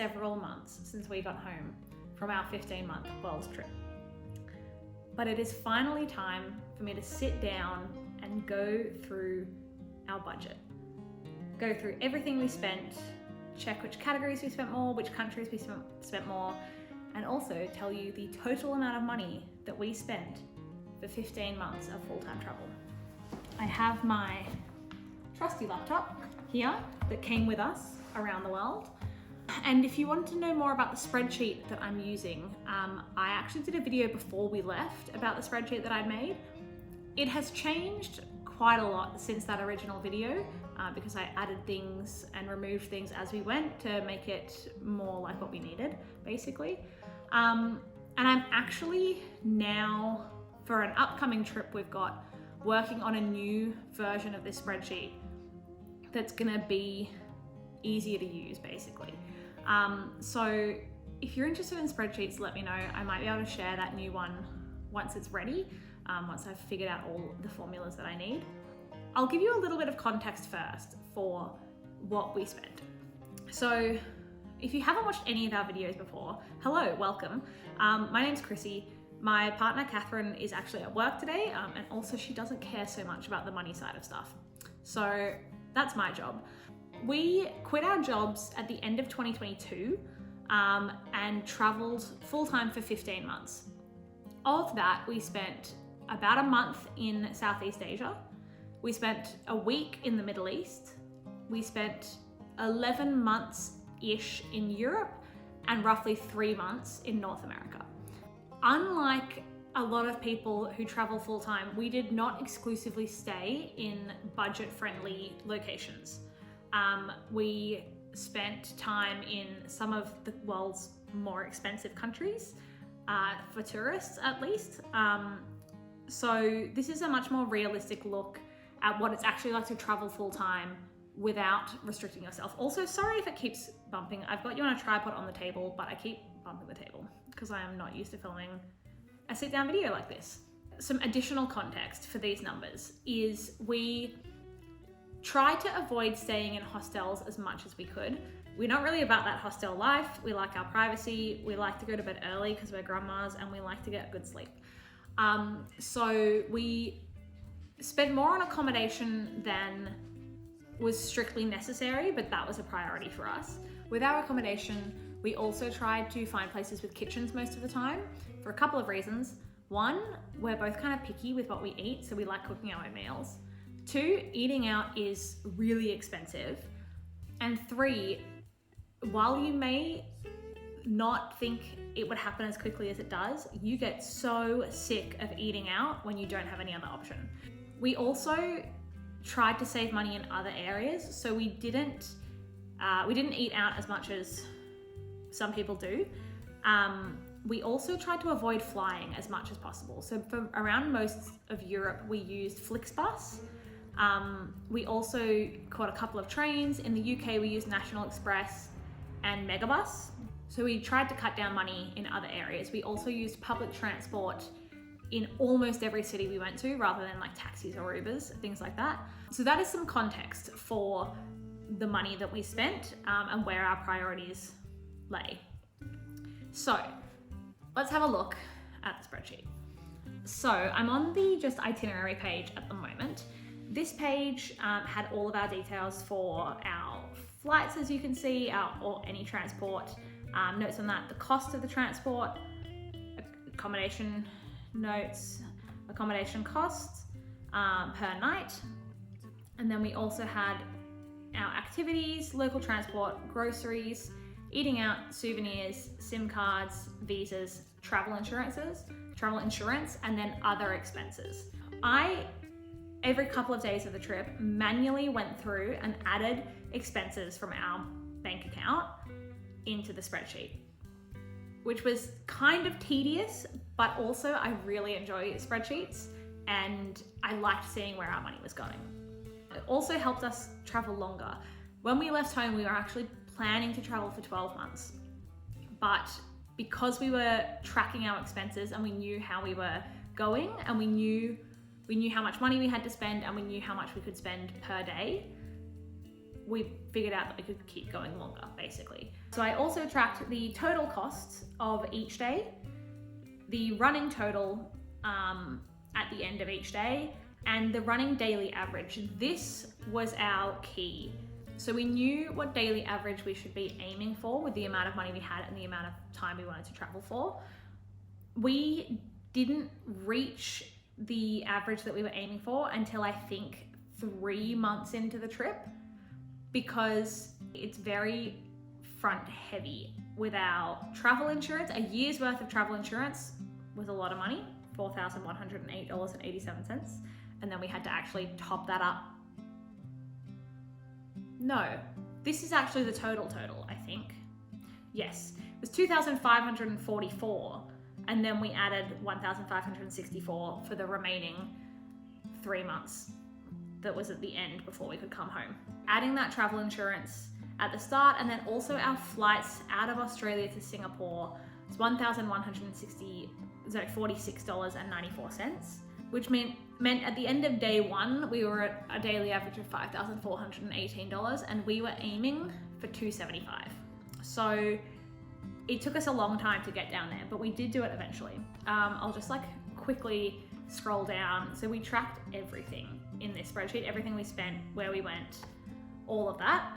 several months since we got home from our 15-month world's trip. But it is finally time for me to sit down and go through our budget. Go through everything we spent, check which categories we spent more, which countries we spent more, and also tell you the total amount of money that we spent for 15 months of full-time travel. I have my trusty laptop here that came with us around the world. And if you want to know more about the spreadsheet that I'm using, I actually did a video before we left about the spreadsheet that I'd made. It has changed quite a lot since that original video because I added things and removed things as we went to make it more like what we needed, basically. And I'm actually now, for an upcoming trip we've got, working on a new version of this spreadsheet that's gonna be easier to use, basically. So if you're interested in spreadsheets, let me know. I might be able to share that new one once it's ready, once I've figured out all the formulas that I need. I'll give you a little bit of context first for what we spent. So if you haven't watched any of our videos before, hello, welcome. My name's Krissie. My partner, Catherine, is actually at work today, and also she doesn't care so much about the money side of stuff. So that's my job. We quit our jobs at the end of 2022 and traveled full-time for 15 months. Of that, we spent about a month in Southeast Asia. We spent a week in the Middle East. We spent 11 months-ish in Europe and roughly 3 months in North America. Unlike a lot of people who travel full-time, we did not exclusively stay in budget-friendly locations. We spent time in some of the world's more expensive countries, for tourists at least. So this is a much more realistic look at what it's actually like to travel full-time without restricting yourself. Also, sorry if it keeps bumping. I've got you on a tripod on the table, but I keep bumping the table because I am not used to filming a sit-down video like this. Some additional context for these numbers is we tried to avoid staying in hostels as much as we could. We're not really about that hostel life. We like our privacy. We like to go to bed early because we're grandmas and we like to get good sleep. So we spent more on accommodation than was strictly necessary, but that was a priority for us. With our accommodation, we also tried to find places with kitchens most of the time for a couple of reasons. One, we're both kind of picky with what we eat, so we like cooking our own meals. Two, eating out is really expensive. And three, while you may not think it would happen as quickly as it does, you get so sick of eating out when you don't have any other option. We also tried to save money in other areas, so we didn't eat out as much as some people do. We also tried to avoid flying as much as possible. So for around most of Europe, we used Flixbus. We also caught a couple of trains. In the UK, we used National Express and Megabus. So we tried to cut down money in other areas. We also used public transport in almost every city we went to, rather than like taxis or Ubers, things like that. So that is some context for the money that we spent and where our priorities lay. So let's have a look at the spreadsheet. So I'm on the just itinerary page at the moment. This page had all of our details for our flights, as you can see, or any transport. Notes on that, the cost of the transport, accommodation notes, accommodation costs per night. And then we also had our activities, local transport, groceries, eating out, souvenirs, SIM cards, visas, travel insurance, and then other expenses. I, every couple of days of the trip, manually went through and added expenses from our bank account into the spreadsheet, which was kind of tedious, but also I really enjoy spreadsheets and I liked seeing where our money was going. It also helped us travel longer. When we left home, we were actually planning to travel for 12 months, but because we were tracking our expenses and we knew how we were going and we knew how much money we had to spend and we knew how much we could spend per day, we figured out that we could keep going longer, basically. So I also tracked the total costs of each day, the running total at the end of each day, and the running daily average. This was our key. So we knew what daily average we should be aiming for with the amount of money we had and the amount of time we wanted to travel for. We didn't reach the average that we were aiming for until I think 3 months into the trip, because it's very front heavy with our travel insurance. A year's worth of travel insurance was a lot of money, $4,108.87. And then we had to actually top that up. No, this is actually the total, I think. Yes, it was 2,544. And then we added 1,564 for the remaining 3 months that was at the end before we could come home. Adding that travel insurance at the start, and then also our flights out of Australia to Singapore, it's $1,146.94, which meant at the end of day one, we were at a daily average of $5,418, and we were aiming for $275. So it took us a long time to get down there, but we did do it eventually. I'll just quickly scroll down. So we tracked everything in this spreadsheet, everything we spent, where we went, all of that.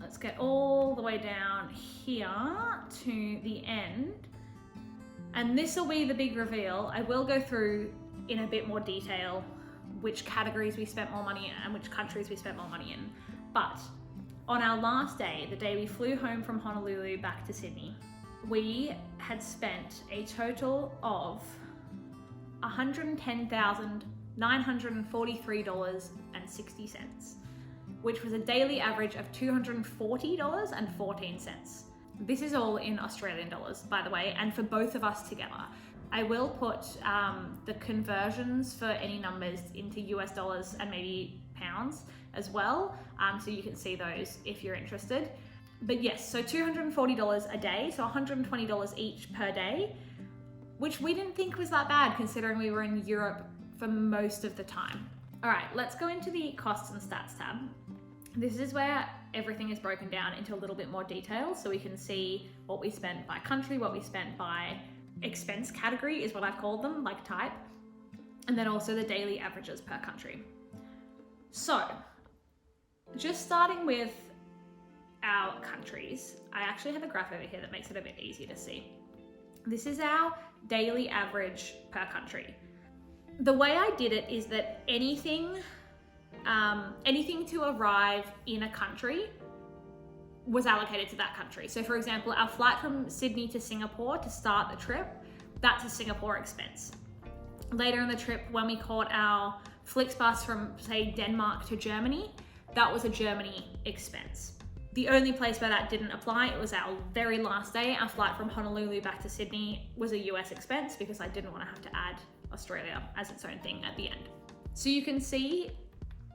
Let's get all the way down here to the end. And this will be the big reveal. I will go through in a bit more detail which categories we spent more money in and which countries we spent more money in. But on our last day, the day we flew home from Honolulu back to Sydney, we had spent a total of $110,943.60, which was a daily average of $240.14. This is all in Australian dollars, by the way, and for both of us together. I will put the conversions for any numbers into US dollars and maybe pounds as well, so you can see those if you're interested. But yes, so $240 a day, so $120 each per day, which we didn't think was that bad considering we were in Europe for most of the time. All right, let's go into the costs and stats tab. This is where everything is broken down into a little bit more detail, so we can see what we spent by country, what we spent by expense category is what I've called them, like type, and then also the daily averages per country. So just starting with our countries, I actually have a graph over here that makes it a bit easier to see. This is our daily average per country. The way I did it is that anything to arrive in a country was allocated to that country. So for example, our flight from Sydney to Singapore to start the trip, that's a Singapore expense. Later in the trip, when we caught our Flixbus from, say, Denmark to Germany, that was a Germany expense. The only place where that didn't apply, it was our very last day. Our flight from Honolulu back to Sydney was a US expense because I didn't want to have to add Australia as its own thing at the end. So you can see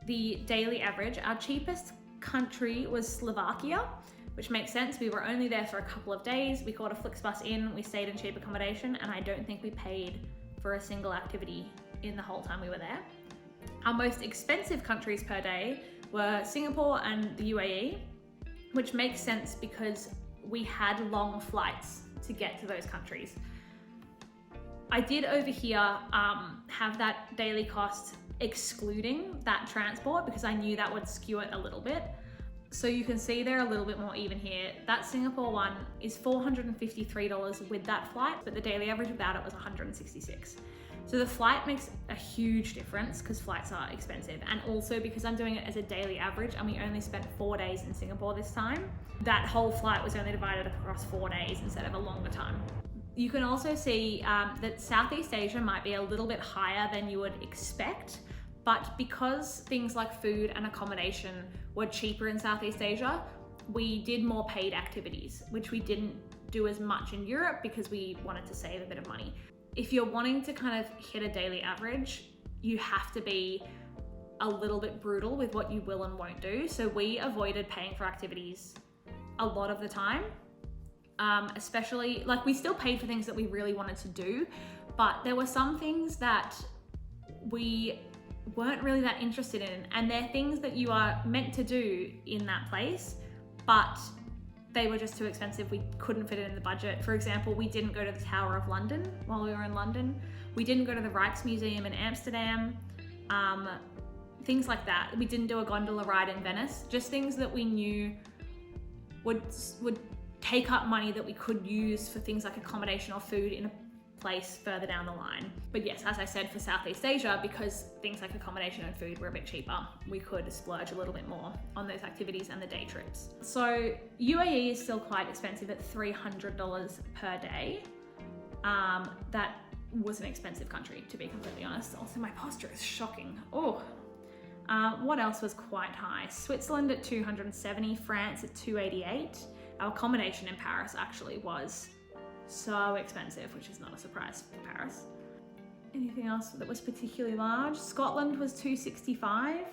the daily average. Our cheapest country was Slovakia, which makes sense. We were only there for a couple of days. We caught a Flixbus in, we stayed in cheap accommodation, and I don't think we paid for a single activity in the whole time we were there. Our most expensive countries per day were Singapore and the UAE, which makes sense because we had long flights to get to those countries. I did over here have that daily cost excluding that transport because I knew that would skew it a little bit. So you can see they're a little bit more even here. That Singapore one is $453 with that flight, but the daily average without it was $166. So the flight makes a huge difference because flights are expensive, and also because I'm doing it as a daily average and we only spent 4 days in Singapore this time. That whole flight was only divided across 4 days instead of a longer time. You can also see that Southeast Asia might be a little bit higher than you would expect, but because things like food and accommodation were cheaper in Southeast Asia, we did more paid activities, which we didn't do as much in Europe because we wanted to save a bit of money. If you're wanting to kind of hit a daily average, you have to be a little bit brutal with what you will and won't do. So we avoided paying for activities a lot of the time. Especially, like, we still paid for things that we really wanted to do, but there were some things that we weren't really that interested in, and they're things that you are meant to do in that place, but they were just too expensive. We couldn't fit it in the budget. For example, we didn't go to the Tower of London while we were in London. We didn't go to the Rijksmuseum in Amsterdam. Things like that. We didn't do a gondola ride in Venice. Just things that we knew would take up money that we could use for things like accommodation or food in a place further down the line. But yes, as I said, for Southeast Asia, because things like accommodation and food were a bit cheaper, we could splurge a little bit more on those activities and the day trips. So UAE is still quite expensive at $300 per day. That was an expensive country, to be completely honest. Also, my posture is shocking. Oh. What else was quite high? Switzerland at $270, France at $288. Our accommodation in Paris actually was so expensive, which is not a surprise for Paris. Anything else that was particularly large? Scotland was $265.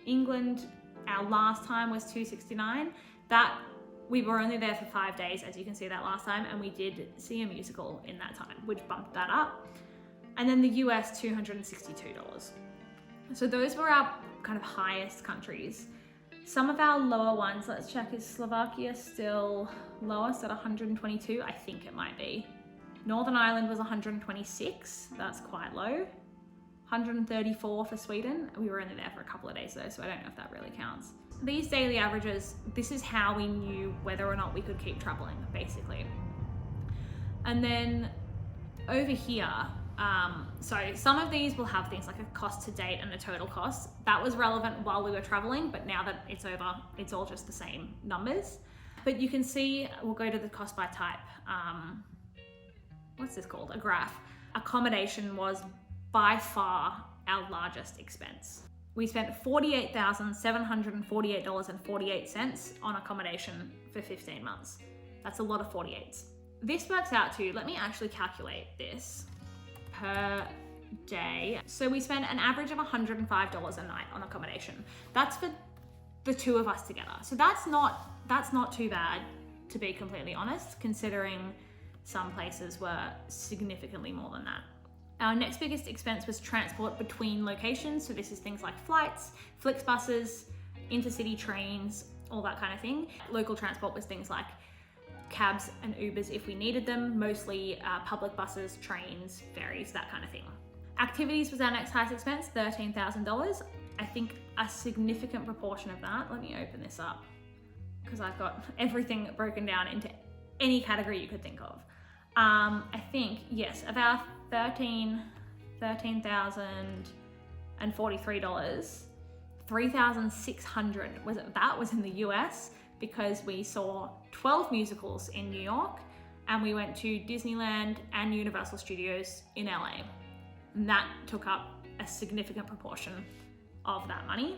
England, our last time was $269. That we were only there for 5 days, as you can see that last time, and we did see a musical in that time, which bumped that up. And then the US, $262. So those were our kind of highest countries. Some of our lower ones, let's check, is Slovakia still lowest at 122? I think it might be. Northern Ireland was 126, that's quite low. 134 for Sweden. We were only there for a couple of days though, so I don't know if that really counts. These daily averages, this is how we knew whether or not we could keep traveling, basically. And then over here, so some of these will have things like a cost to date and a total cost. That was relevant while we were traveling, but now that it's over, it's all just the same numbers. But you can see, we'll go to the cost by type. What's this called? A graph. Accommodation was by far our largest expense. We spent $48,748.48 on accommodation for 15 months. That's a lot of 48s. This works out to, let me actually calculate this, per day. So we spent an average of $105 a night on accommodation. That's for the two of us together. So that's not too bad, to be completely honest, considering some places were significantly more than that. Our next biggest expense was transport between locations. So this is things like flights, Flixbuses, intercity trains, all that kind of thing. Local transport was things like cabs and Ubers if we needed them, mostly public buses, trains, ferries, that kind of thing. Activities was our next highest expense, $13,000. I think a significant proportion of that, let me open this up, because I've got everything broken down into any category you could think of. I think, yes, of our $13,043, $3,600 was in the US, because we saw 12 musicals in New York and we went to Disneyland and Universal Studios in LA. And that took up a significant proportion of that money.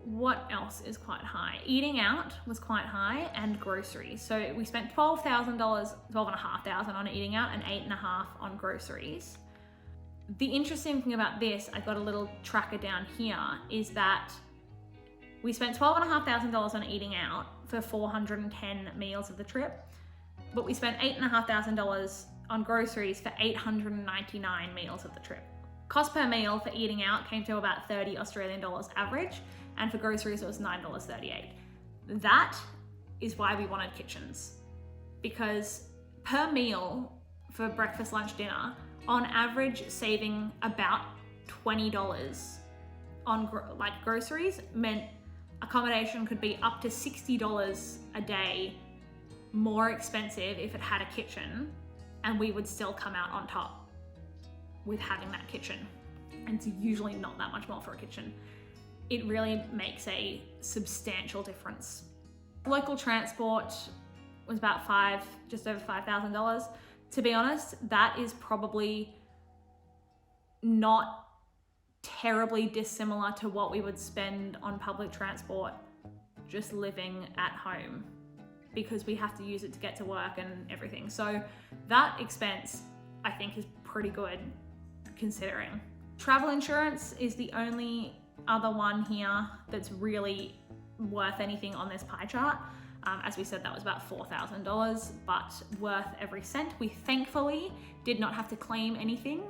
What else is quite high? Eating out was quite high, and groceries. So we spent $12,500 on eating out and $8,500 on groceries. The interesting thing about this, I've got a little tracker down here, is that we spent $12,500 on eating out for 410 meals of the trip, but we spent $8,500 on groceries for 899 meals of the trip. Cost per meal for eating out came to about 30 Australian dollars average, and for groceries it was $9.38. That is why we wanted kitchens, because per meal for breakfast, lunch, dinner, on average saving about $20 on groceries meant accommodation could be up to $60 a day more expensive if it had a kitchen, and we would still come out on top with having that kitchen. And it's usually not that much more for a kitchen. It really makes a substantial difference. Local transport was about just over $5,000. To be honest, that is probably not terribly dissimilar to what we would spend on public transport just living at home, because we have to use it to get to work and everything. So that expense, I think, is pretty good considering. Travel insurance is the only other one here that's really worth anything on this pie chart. As we said, that was about $4,000, but worth every cent. We thankfully did not have to claim anything,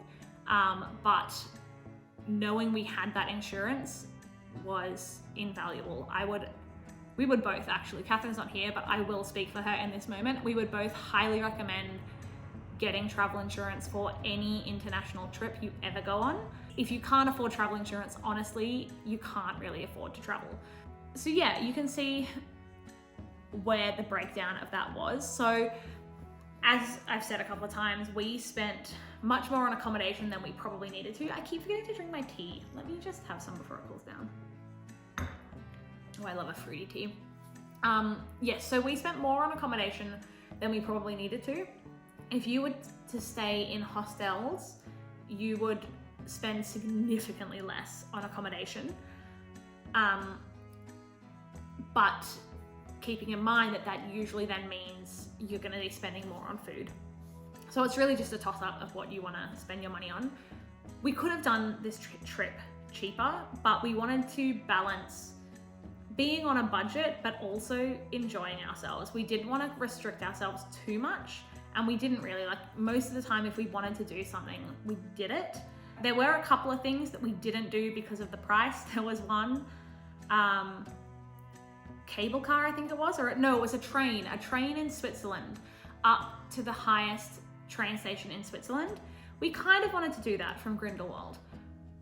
but knowing we had that insurance was invaluable. we would both actually, Catherine's not here, but I will speak for her in this moment. We would both highly recommend getting travel insurance for any international trip you ever go on. If you can't afford travel insurance, honestly, you can't really afford to travel. So yeah, you can see where the breakdown of that was. So as I've said a couple of times, we spent much more on accommodation than we probably needed to. I keep forgetting to drink my tea. Let me just have some before it cools down. Oh, I love a fruity tea. Yes, so we spent more on accommodation than we probably needed to. If you were to stay in hostels, you would spend significantly less on accommodation. But keeping in mind that that usually then means you're going to be spending more on food. So it's really just a toss-up of what you want to spend your money on. We could have done this trip cheaper, but we wanted to balance being on a budget, but also enjoying ourselves. We didn't want to restrict ourselves too much, and we didn't really. Like, most of the time, if we wanted to do something, we did it. There were a couple of things that we didn't do because of the price. There was one, cable car, I think it was, or no, it was a train in Switzerland up to the highest train station in Switzerland. We kind of wanted to do that from Grindelwald,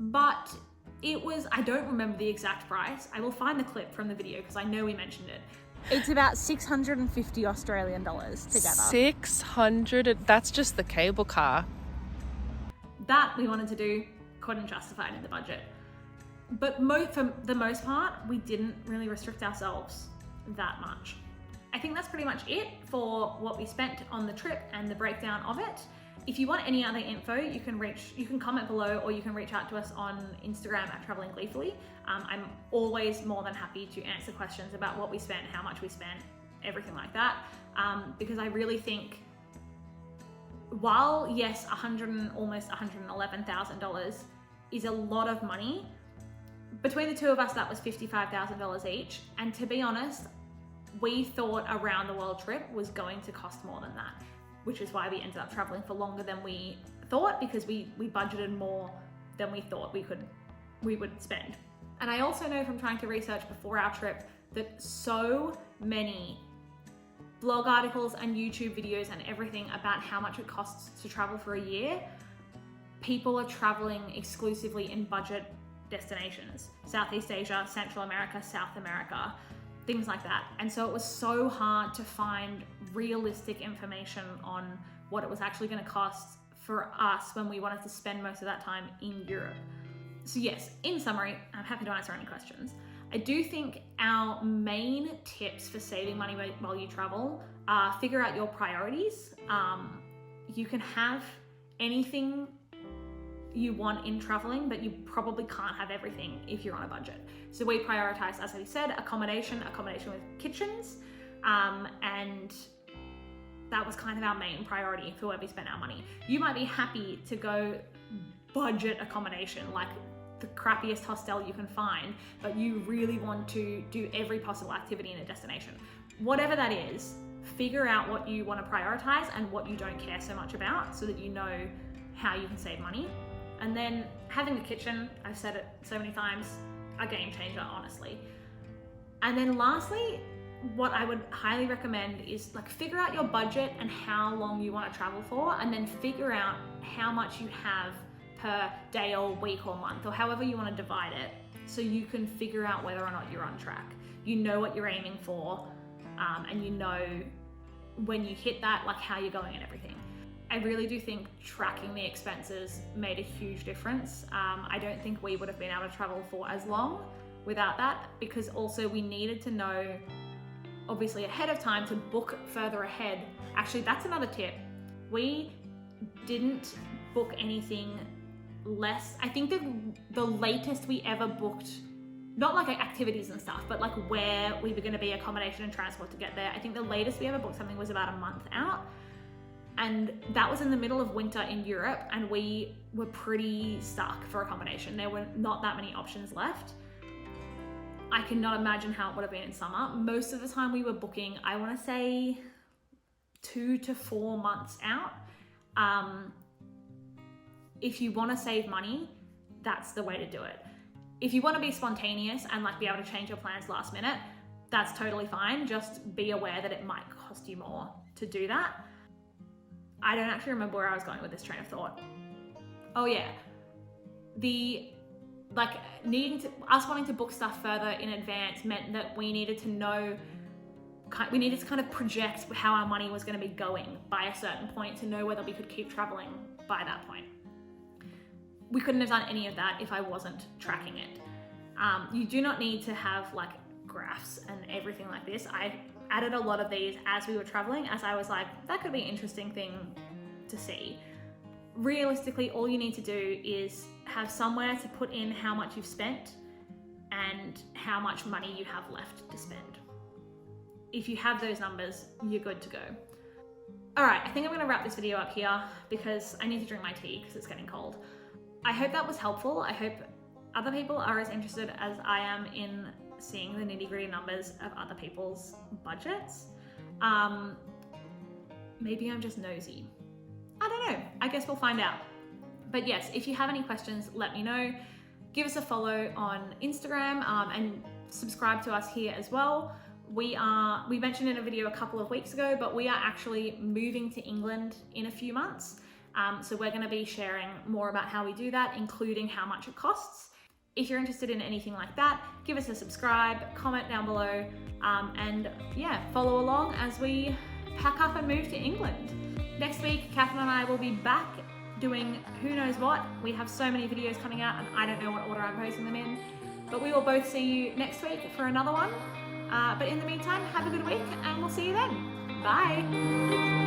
but it was, I don't remember the exact price. I will find the clip from the video because I know we mentioned it. It's about 650 Australian dollars together. 600, that's just the cable car. That we wanted to do, couldn't justify it in the budget. But for the most part, we didn't really restrict ourselves that much. I think that's pretty much it for what we spent on the trip and the breakdown of it. If you want any other info, you can comment below, or you can reach out to us on Instagram at Traveling Gleefully. I'm always more than happy to answer questions about what we spent, how much we spent, everything like that. Because I really think, while yes, almost $111,000 is a lot of money, between the two of us, that was $55,000 each. And to be honest, we thought a round the world trip was going to cost more than that, which is why we ended up traveling for longer than we thought, because we budgeted more than we thought we would spend. And I also know from trying to research before our trip that so many blog articles and YouTube videos and everything about how much it costs to travel for a year, people are traveling exclusively in budget destinations. Southeast Asia, Central America, South America, things like that. And so it was so hard to find realistic information on what it was actually going to cost for us when we wanted to spend most of that time in Europe. So yes, in summary, I'm happy to answer any questions. I do think our main tips for saving money while you travel are figure out your priorities. You can have anything you want in traveling, but you probably can't have everything if you're on a budget. So we prioritize, as I said, accommodation with kitchens, and that was kind of our main priority for where we spent our money. You might be happy to go budget accommodation, like the crappiest hostel you can find, but you really want to do every possible activity in a destination. Whatever that is, figure out what you want to prioritize and what you don't care so much about, so that you know how you can save money. And then having a kitchen, I've said it so many times, a game changer, honestly. And then lastly, what I would highly recommend is figure out your budget and how long you want to travel for, and then figure out how much you have per day or week or month, or however you want to divide it, so you can figure out whether or not you're on track. You know what you're aiming for, and you know when you hit that, how you're going and everything. I really do think tracking the expenses made a huge difference. I don't think we would have been able to travel for as long without that, because also we needed to know, obviously ahead of time, to book further ahead. Actually, that's another tip. We didn't book anything less. I think the latest we ever booked, not activities and stuff, but where we were going to be, accommodation and transport to get there, I think the latest we ever booked something was about a month out. And that was in the middle of winter in Europe, and we were pretty stuck for accommodation. There were not that many options left. I cannot imagine how it would have been in summer. Most of the time we were booking, I want to say 2 to 4 months out. If you want to save money, that's the way to do it. If you want to be spontaneous and be able to change your plans last minute, that's totally fine. Just be aware that it might cost you more to do that. I don't actually remember where I was going with this train of thought. Oh yeah, us wanting to book stuff further in advance meant that we needed to know, we needed to kind of project how our money was going to be going by a certain point to know whether we could keep traveling by that point. We couldn't have done any of that if I wasn't tracking it. You do not need to have like graphs and everything like this. I added a lot of these as we were traveling, as I was like, that could be an interesting thing to see. Realistically, all you need to do is have somewhere to put in how much you've spent and how much money you have left to spend. If you have those numbers, you're good to go. All right, I think I'm gonna wrap this video up here because I need to drink my tea because it's getting cold. I hope that was helpful. I hope other people are as interested as I am in seeing the nitty-gritty numbers of other people's budgets. Maybe I'm just nosy. I don't know. I guess we'll find out. But yes, if you have any questions, let me know. Give us a follow on Instagram and subscribe to us here as well. We mentioned in a video a couple of weeks ago, but we are actually moving to England in a few months. So we're going to be sharing more about how we do that, including how much it costs. If you're interested in anything like that, give us a subscribe, comment down below, and yeah, follow along as we pack up and move to England. Next week, Catherine and I will be back doing who knows what. We have so many videos coming out and I don't know what order I'm posting them in, but we will both see you next week for another one. But in the meantime, have a good week and we'll see you then. Bye.